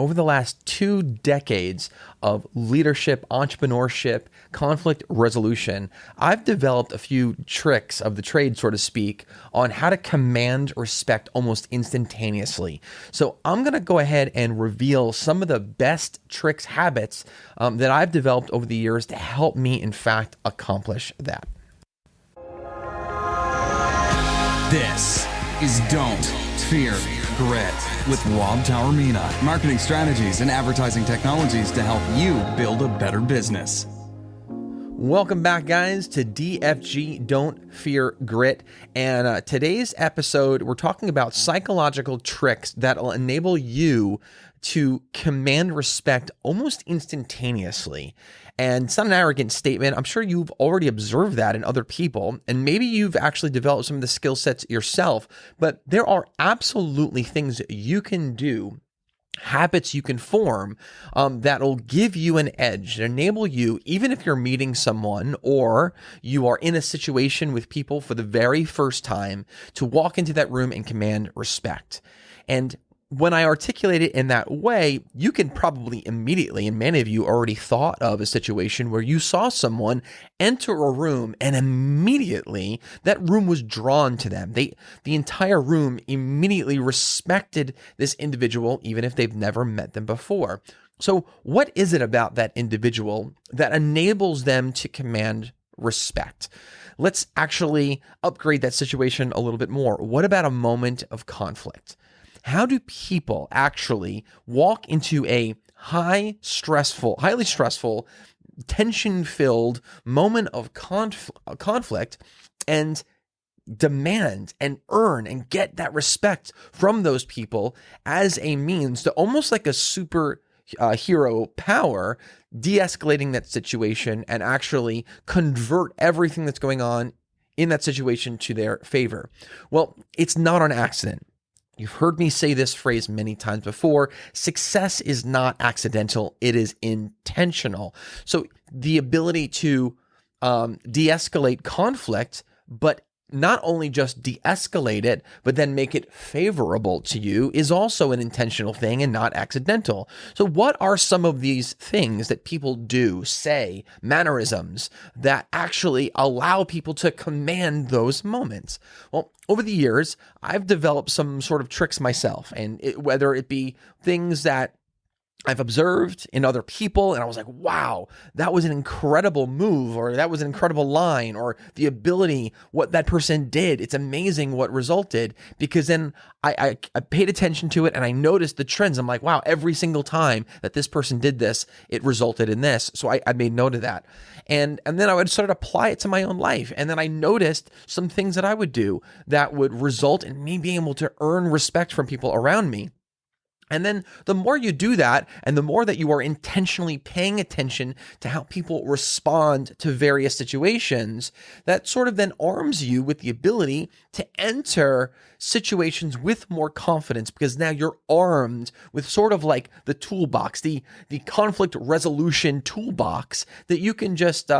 over the last 2 decades of leadership, entrepreneurship, conflict resolution, I've developed a few tricks of the trade, so to speak, on how to command respect almost instantaneously. So I'm going to go ahead and reveal some of the best tricks, habits that I've developed over the years to help me, in fact, accomplish that. This is Don't Fear Grit with Rob Taormina. Marketing strategies and advertising technologies to help you build a better business. Welcome back, guys, to DFG Don't Fear Grit. And today's episode, we're talking about psychological tricks that will enable you to command respect almost instantaneously. And it's not an arrogant statement. I'm sure you've already observed that in other people, and maybe you've actually developed some of the skill sets yourself, but there are absolutely things that you can do, habits you can form that'll give you an edge, that enable you, even if you're meeting someone or you are in a situation with people for the very first time, to walk into that room and command respect. And when I articulate it in that way, you can probably immediately, and many of you already thought of a situation where you saw someone enter a room and immediately that room was drawn to them. The entire room immediately respected this individual, even if they've never met them before. So what is it about that individual that enables them to command respect? Let's actually upgrade that situation a little bit more. What about a moment of conflict? How do people actually walk into a highly stressful, tension-filled moment of conflict and demand and earn and get that respect from those people as a means to almost like a super hero power, de-escalating that situation and actually convert everything that's going on in that situation to their favor? Well, it's not an accident. You've heard me say this phrase many times before. Success is not accidental. It is intentional. So the ability to de-escalate conflict, but not only just de-escalate it, but then make it favorable to you, is also an intentional thing and not accidental. So what are some of these things that people do, say, mannerisms that actually allow people to command those moments? Well, over the years, I've developed some sort of tricks myself, and whether it be things that I've observed in other people, and I was like, wow, that was an incredible move, or that was an incredible line, or the ability, what that person did. It's amazing what resulted, because then I paid attention to it and I noticed the trends. I'm like, wow, every single time that this person did this, it resulted in this. So I made note of that. And then I would start to apply it to my own life. And then I noticed some things that I would do that would result in me being able to earn respect from people around me. And then the more you do that, and the more that you are intentionally paying attention to how people respond to various situations, that sort of then arms you with the ability to enter situations with more confidence, because now you're armed with sort of like the toolbox, the conflict resolution toolbox that you can just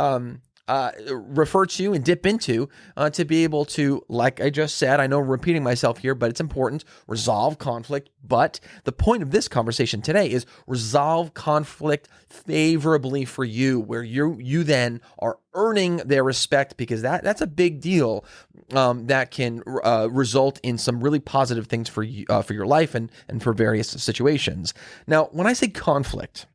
refer to and dip into to be able to, like I just said, I know I'm repeating myself here, but it's important, resolve conflict. But the point of this conversation today is resolve conflict favorably for you, where you then are earning their respect, because that's a big deal that can result in some really positive things for you, for your life and for various situations. Now, when I say conflict,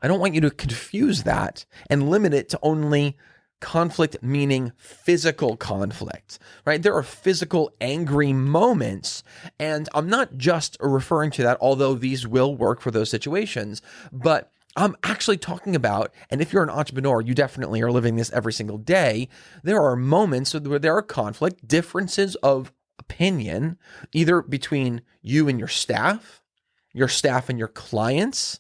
I don't want you to confuse that and limit it to only conflict meaning physical conflict, right? There are physical angry moments, and I'm not just referring to that, although these will work for those situations, but I'm actually talking about, and if you're an entrepreneur, you definitely are living this every single day, there are moments where there are conflict, differences of opinion, either between you and your staff and your clients,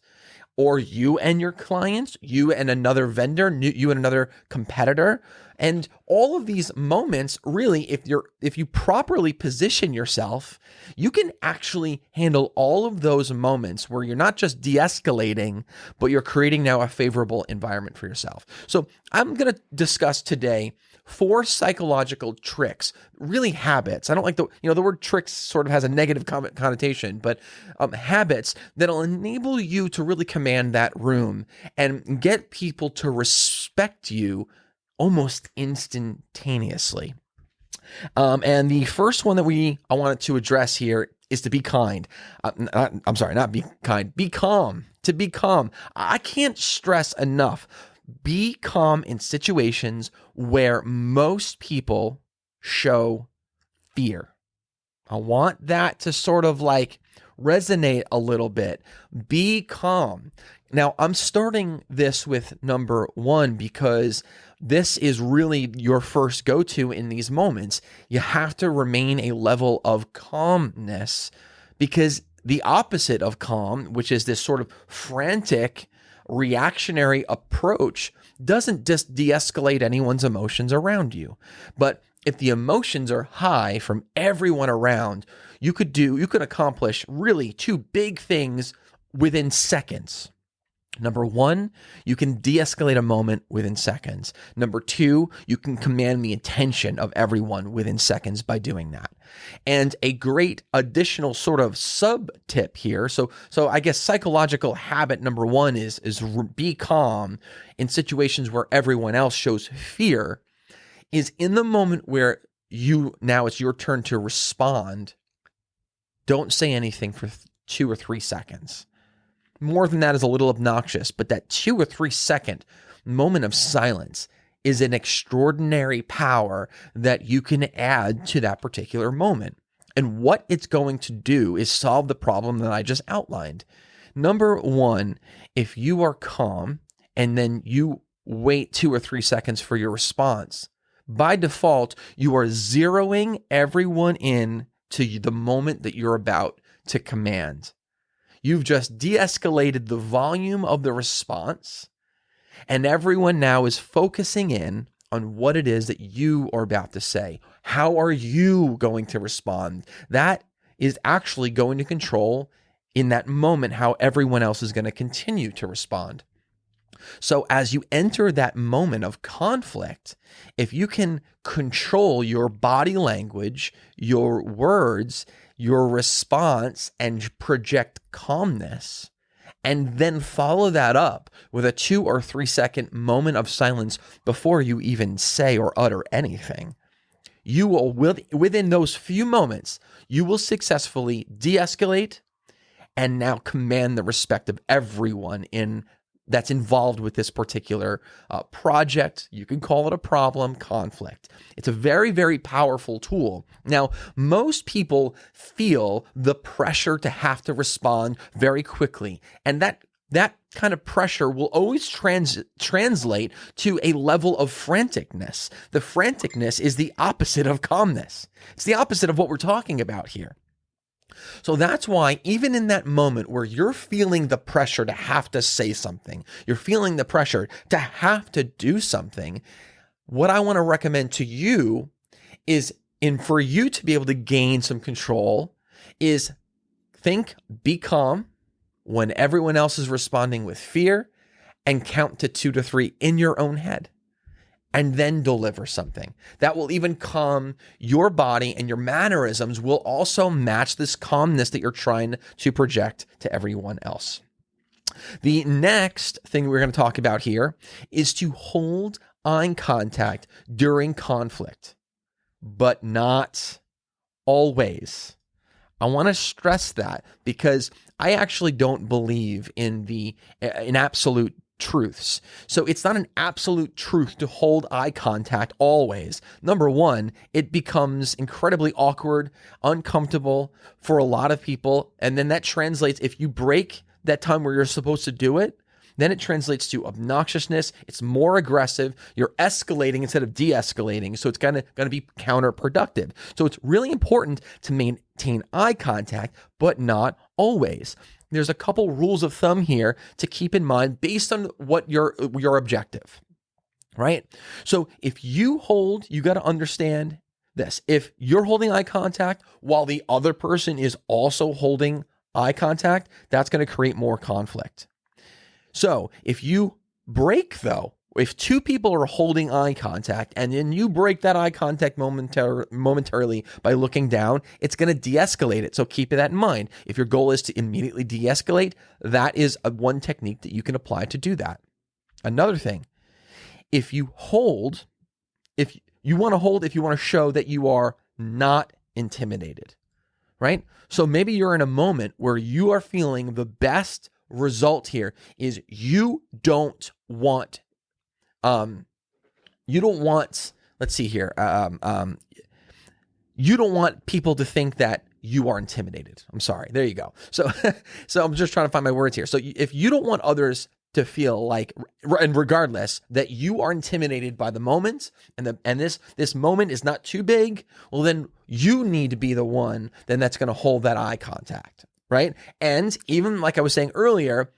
or you and your clients, you and another vendor, you and another competitor. And all of these moments, really, if you properly position yourself, you can actually handle all of those moments where you're not just de-escalating, but you're creating now a favorable environment for yourself. So I'm going to discuss today 4 psychological tricks, really habits. I don't like the word tricks sort of has a negative connotation, but habits that'll enable you to really command that room and get people to respect you almost instantaneously. And the first one that I wanted to address here is to be kind. Not be kind, be calm. To be calm. I can't stress enough. Be calm in situations where most people show fear. I want that to sort of like resonate a little bit. Be calm. Now, I'm starting this with number 1 because this is really your first go-to in these moments. You have to remain a level of calmness, because the opposite of calm, which is this sort of frantic, reactionary approach, doesn't just de-escalate anyone's emotions around you. But if the emotions are high from everyone around, you could accomplish really 2 big things within seconds. Number 1, you can de-escalate a moment within seconds. Number 2, you can command the attention of everyone within seconds by doing that. And a great additional sort of sub tip here. So I guess psychological habit number 1 is be calm in situations where everyone else shows fear, is in the moment where now it's your turn to respond. Don't say anything for 2 or 3 seconds. More than that is a little obnoxious, but that 2 or 3 second moment of silence is an extraordinary power that you can add to that particular moment. And what it's going to do is solve the problem that I just outlined. Number 1, if you are calm and then you wait 2 or 3 seconds for your response, by default, you are zeroing everyone in to the moment that you're about to command. You've just de-escalated the volume of the response, and everyone now is focusing in on what it is that you are about to say. How are you going to respond? That is actually going to control in that moment how everyone else is going to continue to respond. So as you enter that moment of conflict, if you can control your body language, your words, your response, and project calmness, and then follow that up with a 2 or 3 second moment of silence before you even say or utter anything, you will, within those few moments, you will successfully de-escalate and now command the respect of everyone that's involved with this particular project. You can call it a problem, conflict. It's a very, very powerful tool. Now, most people feel the pressure to have to respond very quickly, and that kind of pressure will always translate to a level of franticness. The franticness is the opposite of calmness. It's the opposite of what we're talking about here. So that's why even in that moment where you're feeling the pressure to have to say something, you're feeling the pressure to have to do something, what I want to recommend to you is, for you to be able to gain some control, is be calm when everyone else is responding with fear, and count to 2 to 3 in your own head. And then deliver something that will even calm your body, and your mannerisms will also match this calmness that you're trying to project to everyone else. The next thing we're going to talk about here is to hold eye contact during conflict, but not always. I want to stress that because I actually don't believe in absolute truths. So it's not an absolute truth to hold eye contact always. Number 1, it becomes incredibly awkward, uncomfortable for a lot of people. And then that translates, if you break that time where you're supposed to do it, then it translates to obnoxiousness. It's more aggressive. You're escalating instead of de-escalating. So it's going to be counterproductive. So it's really important to maintain eye contact, but not always. There's a couple rules of thumb here to keep in mind based on what your objective, right? So if you got to understand this. If you're holding eye contact while the other person is also holding eye contact, that's going to create more conflict. So if you break, though, if two people are holding eye contact and then you break that eye contact momentarily by looking down, it's going to de-escalate it. So keep that in mind. If your goal is to immediately de-escalate, that is one technique that you can apply to do that. Another thing, if you want to show that you are not intimidated, right? So maybe you're in a moment where you are feeling the best result here is you don't want, let's see here. You don't want people to think that you are intimidated. I'm sorry. There you go. So I'm just trying to find my words here. So if you don't want others to feel like, and regardless, that you are intimidated by the moment and this moment is not too big, well, then you need to be the one then that's going to hold that eye contact, right? And even like I was saying earlier,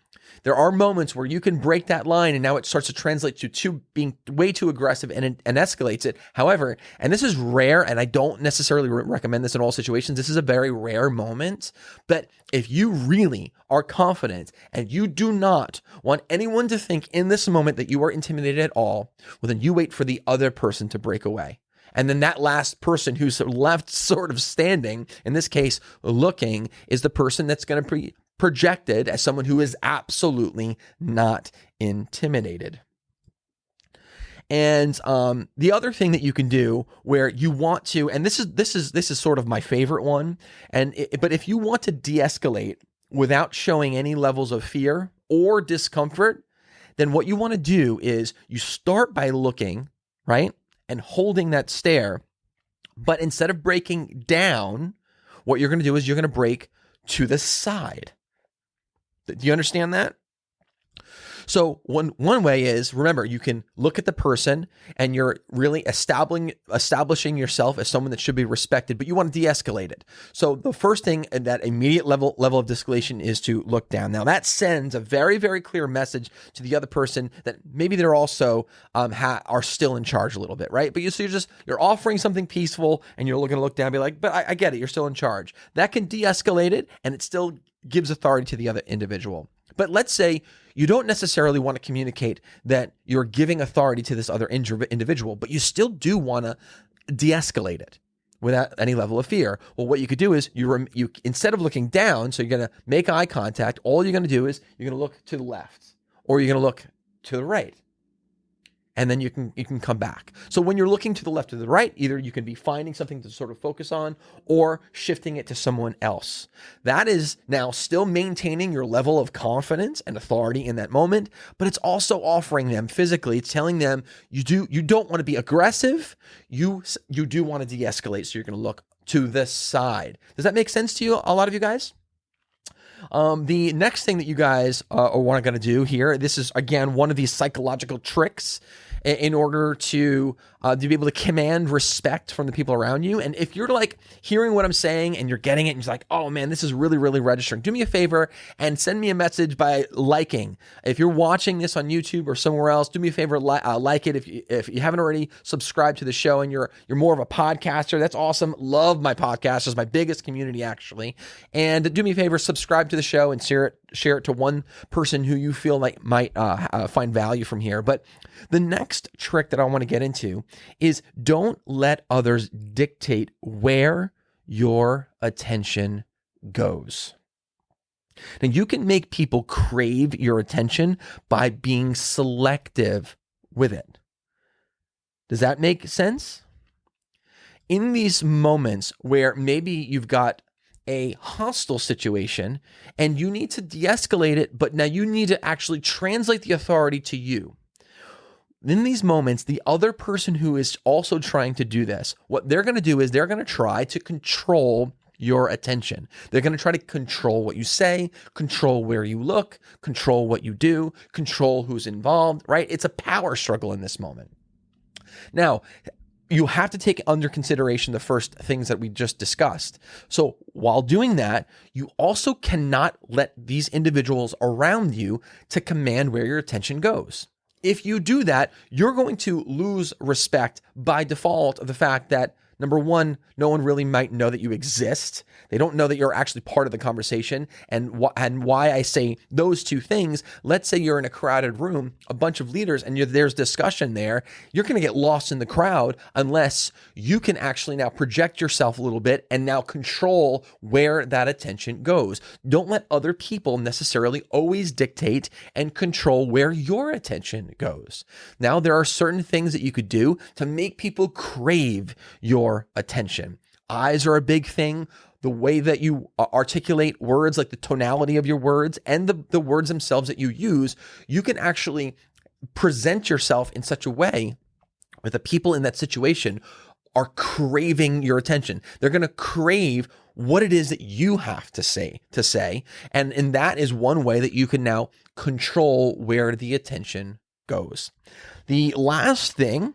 there are moments where you can break that line and now it starts to translate to being way too aggressive and escalates it. However, and this is rare, and I don't necessarily recommend this in all situations. This is a very rare moment. But if you really are confident and you do not want anyone to think in this moment that you are intimidated at all, well, then you wait for the other person to break away. And then that last person who's left sort of standing, in this case, looking, is the person that's going to be projected as someone who is absolutely not intimidated. And the other thing that you can do where you want to, and this is sort of my favorite one, but if you want to de-escalate without showing any levels of fear or discomfort, then what you want to do is you start by looking, right, and holding that stare, but instead of breaking down, what you're going to do is you're going to break to the side. Do you understand that? So one way is, remember, you can look at the person and you're really establishing yourself as someone that should be respected, but you want to de-escalate it. So the first thing, that immediate level of de-escalation, is to look down. Now that sends a very, very clear message to the other person that maybe they're also are still in charge a little bit, right? But you're offering something peaceful and you're looking to look down and be like, but I get it, you're still in charge. That can de-escalate it and it still gives authority to the other individual. But let's say you don't necessarily want to communicate that you're giving authority to this other individual, but you still do want to de-escalate it without any level of fear. Well, what you could do is you instead of looking down, so you're going to make eye contact, all you're going to do is you're going to look to the left or you're going to look to the right. And then you can come back. So when you're looking to the left or the right, either you can be finding something to sort of focus on or shifting it to someone else. That is now still maintaining your level of confidence and authority in that moment, but it's also offering them physically, it's telling them you don't want to be aggressive, you do want to de-escalate, so you're going to look to the side. Does that make sense to you, a lot of you guys? The next thing that you guys are going to do here, this is, again, one of these psychological tricks in order to be able to command respect from the people around you. And if you're like hearing what I'm saying and you're getting it and you're like, oh man, this is really, really registering, do me a favor and send me a message by liking. If you're watching this on YouTube or somewhere else, do me a favor, like it. If you haven't already subscribed to the show and you're more of a podcaster, that's awesome. Love my podcast. It's my biggest community, actually. And do me a favor, subscribe to the show and share it to one person who you feel like might find value from here. But the next trick that I want to get into is don't let others dictate where your attention goes. Now, you can make people crave your attention by being selective with it. Does that make sense? In these moments where maybe you've got a hostile situation and you need to de-escalate it, but now you need to actually translate the authority to you. In these moments, the other person who is also trying to do this, what they're going to do is they're going to try to control your attention. They're going to try to control what you say, control where you look, control what you do, control who's involved, right? It's a power struggle in this moment. Now, you have to take under consideration the first things that we just discussed. So while doing that, you also cannot let these individuals around you to command where your attention goes. If you do that, you're going to lose respect by default of the fact that Number one, no one really might know that you exist. They don't know that you're actually part of the conversation. And why I say those two things, let's say you're in a crowded room, a bunch of leaders, and there's discussion there. You're going to get lost in the crowd unless you can actually now project yourself a little bit and now control where that attention goes. Don't let other people necessarily always dictate and control where your attention goes. Now, there are certain things that you could do to make people crave your attention. Eyes are a big thing. The way that you articulate words, like the tonality of your words and the words themselves that you use, you can actually present yourself in such a way that the people in that situation are craving your attention. They're going to crave what it is that you have to say. And that is one way that you can now control where the attention goes. The last thing,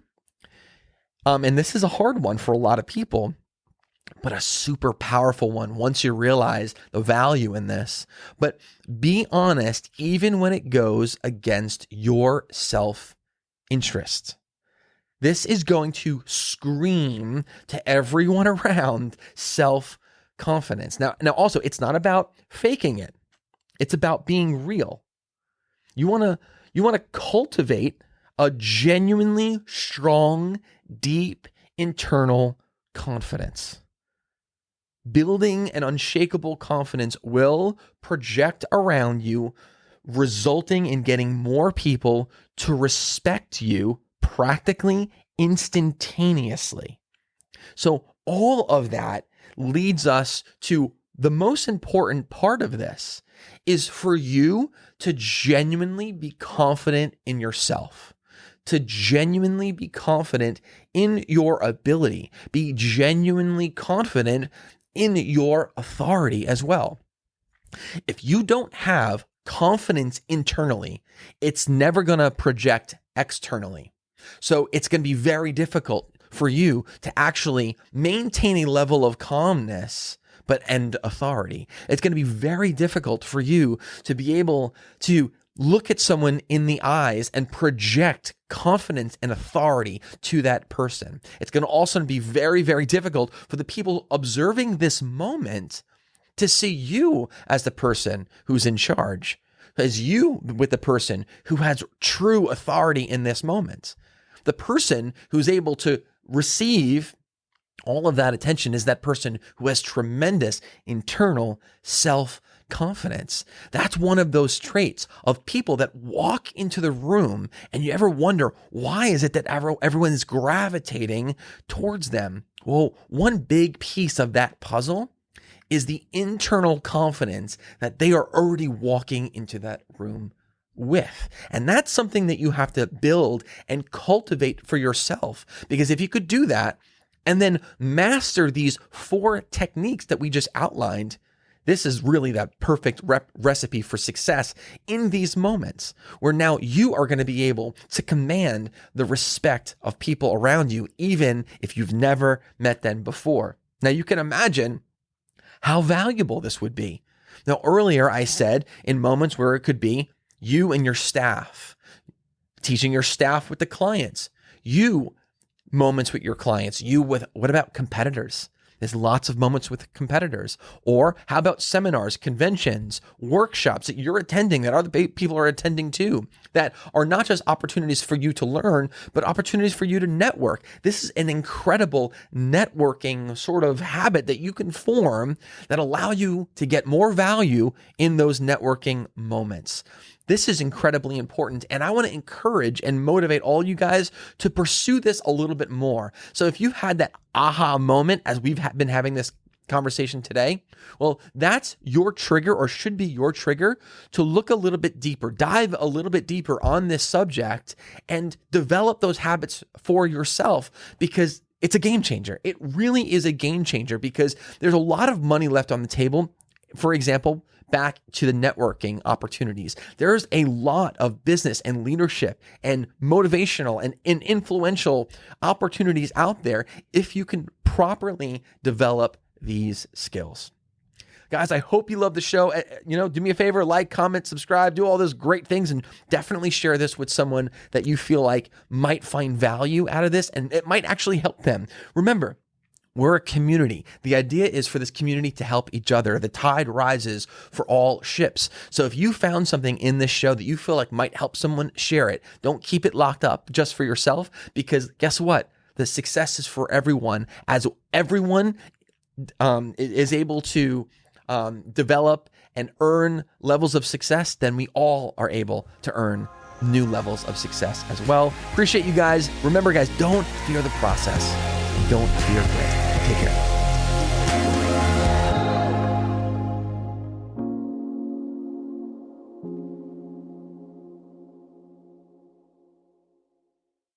and this is a hard one for a lot of people, but a super powerful one once you realize the value in this. But be honest, even when it goes against your self-interest. This is going to scream to everyone around self-confidence. Now also, it's not about faking it. It's about being real. You want to cultivate a genuinely strong, deep internal confidence. Building an unshakable confidence will project around you, resulting in getting more people to respect you practically instantaneously. So all of that leads us to the most important part of this is for you to genuinely be confident in yourself. To genuinely be confident in your ability, be genuinely confident in your authority as well. If you don't have confidence internally, it's never going to project externally. So it's going to be very difficult for you to actually maintain a level of calmness and authority. It's going to be very difficult for you to be able to look at someone in the eyes and project confidence and authority to that person. It's going to also be very, very difficult for the people observing this moment to see you as the person who's in charge, as you with the person who has true authority in this moment. The person who's able to receive all of that attention is that person who has tremendous internal self-confidence. That's one of those traits of people that walk into the room and you ever wonder, why is it that everyone is gravitating towards them? Well, one big piece of that puzzle is the internal confidence that they are already walking into that room with. And that's something that you have to build and cultivate for yourself. Because if you could do that and then master these 4 techniques that we just outlined, this is really that perfect recipe for success in these moments where now you are going to be able to command the respect of people around you, even if you've never met them before. Now you can imagine how valuable this would be. Now earlier I said in moments where it could be you and your staff, teaching your staff with the clients, you moments with your clients, what about competitors? There's lots of moments with competitors. Or how about seminars, conventions, workshops that you're attending that other people are attending too, that are not just opportunities for you to learn, but opportunities for you to network. This is an incredible networking sort of habit that you can form that allow you to get more value in those networking moments. This is incredibly important, and I want to encourage and motivate all you guys to pursue this a little bit more. So if you've had that aha moment as we've been having this conversation today, well, that's your trigger, or should be your trigger, to look a little bit deeper, dive a little bit deeper on this subject and develop those habits for yourself, because it's a game changer. It really is a game changer because there's a lot of money left on the table. For example, back to the networking opportunities. There's a lot of business and leadership and motivational and influential opportunities out there if you can properly develop these skills. Guys, I hope you love the show. Do me a favor, like, comment, subscribe, do all those great things, and definitely share this with someone that you feel like might find value out of this and it might actually help them. Remember, We're a community. The idea is for this community to help each other. The tide rises for all ships. So if you found something in this show that you feel like might help someone, share it. Don't keep it locked up just for yourself, because guess what? The success is for everyone. As everyone is able to develop and earn levels of success, then we all are able to earn new levels of success as well. Appreciate you guys. Remember, guys, don't fear the process. Don't fear grit. Take care.